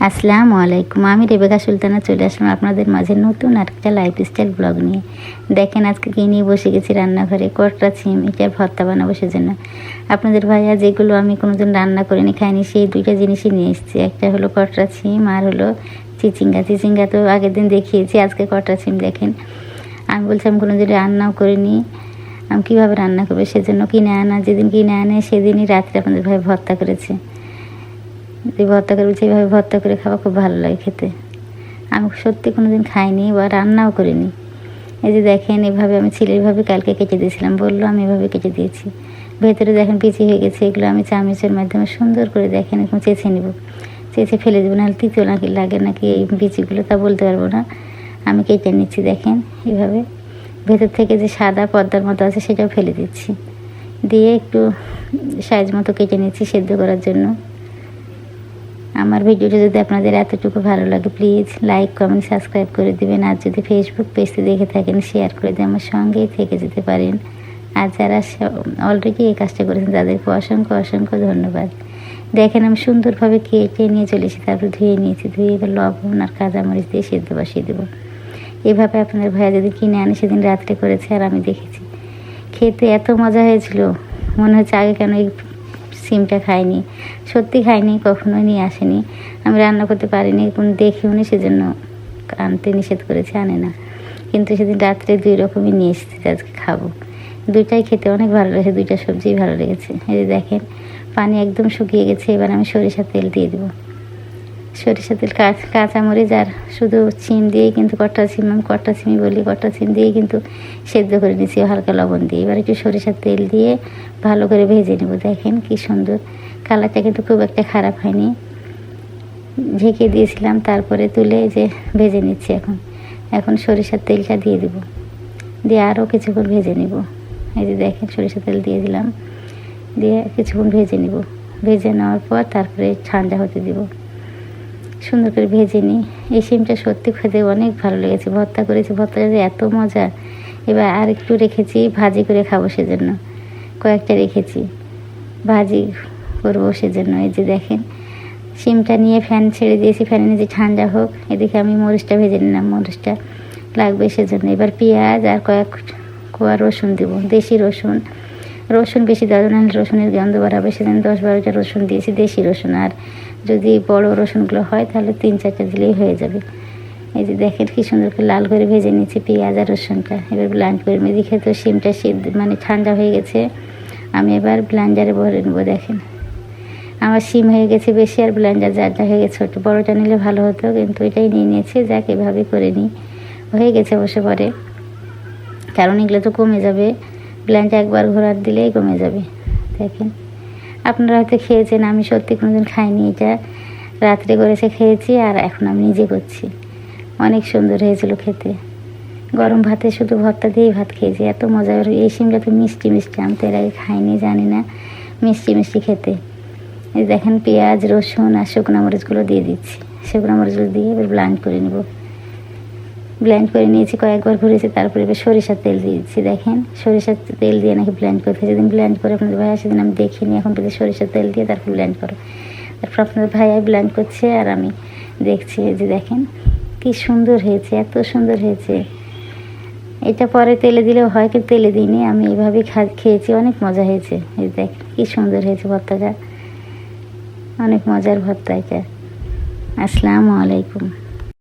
আসসালামু আলাইকুম। আমি রেবেকা সুলতানা চলে আসলাম আপনাদের মাঝে নতুন আরেকটা লাইফস্টাইল ব্লগ নিয়ে। দেখেন আজকে কী নিয়ে বসে গেছি রান্নাঘরে, কটরা ছিম। এটা ভর্তা বানাবো সেজন্য। আপনাদের ভাইয়া যেগুলো আমি কোনোদিন রান্না করিনি, খাইনি, সেই দুইটা জিনিসই নিয়ে এসেছি। একটা হলো কটরা ছিম আর হলো চিচিঙ্গা। চিচিঙ্গা তো আগের দিন দেখিয়েছি, আজকে কটরা ছিম। দেখেন আমি বলছিলাম কোনোদিন রান্নাও করিনি, আমি কীভাবে রান্না করবো, সেজন্য কিনে আনা। যেদিন কিনে আনে সেদিনই রাত্রে আপনাদের ভাই ভর্তা করেছে। যে ভর্তা করে বলছে এইভাবে ভর্তা করে খাওয়া খুব ভালো লাগে খেতে। আমি সত্যি কোনো দিন খাইনি বা রান্নাও করিনি। এই যে দেখেন এভাবে আমি ছিলেভাবে কালকে কেটে দিয়েছিলাম, বললো আমি এভাবে কেটে দিয়েছি। ভেতরে দেখেন পিচি হয়ে গেছে। এগুলো আমি চামচের মাধ্যমে সুন্দর করে দেখেন এরকম চেঁচে নেব, চেঁচে ফেলে দেবো, নাহলে তিতো নাকি লাগে নাকি এই বিচিগুলো তা বলতে পারবো না। আমি কেটে নিচ্ছি দেখেন এভাবে। ভেতর থেকে যে সাদা পর্দার মতো আছে সেটাও ফেলে দিচ্ছি, দিয়ে একটু সাইজ মতো কেটে নিচ্ছি সেদ্ধ করার জন্য। আমার ভিডিওটা যদি আপনাদের এতটুকু ভালো লাগে প্লিজ লাইক কমেন্ট সাবস্ক্রাইব করে দেবেন। আর যদি ফেসবুক পেজে দেখে থাকেন শেয়ার করে দিয়ে আমার সঙ্গেই থেকে যেতে পারেন। আর যারা অলরেডি এই কাজটা করেছেন তাদেরকে অসংখ্য অসংখ্য ধন্যবাদ। দেখেন আমি সুন্দরভাবে কেটে নিয়ে চলে এসেছি, তারপর ধুয়ে নিয়েছি। ধুয়ে এবার লবণ আর কাঁচামরিচ দিয়ে সেদ্ধ বসিয়ে দেবো। এভাবে আপনাদের ভাইয়া যদি কিনে আনে সেদিন রাত্রে করেছে আর আমি দেখেছি, খেতে এত মজা হয়েছিল। মনে হচ্ছে আগে কেন এই সিমটা খাইনি, সত্যি খাইনি, কখনোই নিয়ে আসেনি। আমি রান্না করতে পারিনি, কোনো দেখেও নি, সেজন্য আনতে নিষেধ করেছে, আনে না। কিন্তু সেদিন রাত্রে দুই রকমই নিয়ে এসেছি, আজকে খাবো। দুইটাই খেতে অনেক ভালো লেগেছে, দুইটা সবজিই ভালো লেগেছে। এই যে দেখেন পানি একদম শুকিয়ে গেছে। এবার আমি সরিষার তেল দিয়ে দেবো। সরিষার তেল, কাঁচামরিচ আর শুধু সিম দিয়েই কিন্তু কট্টা সিম, আমি কট্টা সিমই বলি, কট্টা সিম দিয়েই কিন্তু সেদ্ধ করে নিচ্ছি হালকা লবণ দিয়ে। এবার একটু সরিষার তেল দিয়ে ভালো করে ভেজে নেব। দেখেন কি সুন্দর কালারটা, কিন্তু খুব একটা খারাপ হয়নি। ঢেকে দিয়েছিলাম, তারপরে তুলে যে ভেজে নিচ্ছি। এখন সরিষার তেলটা দিয়ে দেব, দিয়ে আরও কিছুক্ষণ ভেজে নেব। এই যে দেখেন সরিষার তেল দিয়ে দিলাম, দিয়ে কিছুক্ষণ ভেজে নেব। ভেজে নেওয়ার পর তারপরে ঠান্ডা হতে দেব। সুন্দর করে ভেজে নিই। এই সিমটা সত্যি খেতে অনেক ভালো লেগেছে। ভর্তা করেছি, ভর্তাটা যে এত মজা। এবার আর একটু রেখেছি ভাজি করে খাবো, সেজন্য কয়েকটা রেখেছি ভাজি করবো সেজন্য। এই যে দেখেন সিমটা নিয়ে ফ্যান ছেড়ে দিয়েছি, ফ্যানে নিচে ঠান্ডা হোক। এদিকে আমি মরিচটা ভেজে নিলাম, মরিচটা লাগবে সেজন্য। এবার পেঁয়াজ আর কয়েক কোয়া রসুন দেবো, দেশি রসুন। রসুন বেশি দেওয়া যাবে না, রসুনের গন্ধ বাড়াবে, সেদিন 10-12টা রসুন দিয়েছি, দেশি রসুন। আর যদি বড় রসুনগুলো হয় তাহলে 3-4টা দিলেই হয়ে যাবে। এই যে দেখেন কি সুন্দর করে লাল করে ভেজে নিচ্ছি পেঁয়াজ আর রসুনটা। এবার ব্লেন্ড করে এদিকে তো সিমটা সিদ্ধ মানে ঠান্ডা হয়ে গেছে। আমি এবার ব্লেন্ডারে ভরে নেবো। দেখেন আমার সিম হয়ে গেছে বেশি, আর ব্লেন্ডার জারটা হয়ে গেছে ছোটো। বড়োটা নিলে ভালো হতো, কিন্তু এটাই নিয়ে নিয়েছি। যাক এভাবে করে নিই, হয়ে গেছে অবশ্য পরে, কারণ এগুলো তো কমে যাবে। ব্লেন্ডটা একবার ঘোরার দিলেই কমে যাবে। দেখেন আপনারা হয়তো খেয়েছেন, আমি সত্যি কোনোদিন খাইনি। এটা রাত্রে করেছে খেয়েছি, আর এখন আমি নিজে করছি। অনেক সুন্দর হয়েছিল খেতে। গরম ভাতে শুধু ভর্তা দিয়েই ভাত খেয়েছি, এত মজা। এই সিমটা তো মিষ্টি মিষ্টি, আমি তো এর আগে খাইনি, জানি না মিষ্টি মিষ্টি খেতে। এই দেখেন পেঁয়াজ রসুন আর শুকনো মরিচগুলো দিয়ে দিচ্ছি। শুকনো মরিচগুলো দিয়ে এবার ব্লেন্ড করে নেব। ব্লেন্ড করে নিয়েছি, কয়েকবার ঘুরেছি, তারপরে এবার সরিষার তেল দিয়ে দিচ্ছি। দেখেন সরিষার তেল দিয়ে নাকি ব্লেন্ড করতে, যেদিন ব্লেন্ড করে আপনাদের ভাইয়া সেদিন আমি দেখিনি। এখন পেলে সরিষার তেল দিয়ে তারপর ব্লেন্ড করো। তারপর আপনাদের ভাইয়া ব্লেন্ড করছে আর আমি দেখছি। এই যে দেখেন কি সুন্দর হয়েছে, এত সুন্দর হয়েছে। এটা পরে তেলে দিলেও হয়, কিন্তু তেলে দিইনি, আমি এইভাবেই খেয়েছি। অনেক মজা হয়েছে। এই দেখ কি সুন্দর হয়েছে ভর্তাটা, অনেক মজার ভর্তা এটা। আসসালামু আলাইকুম।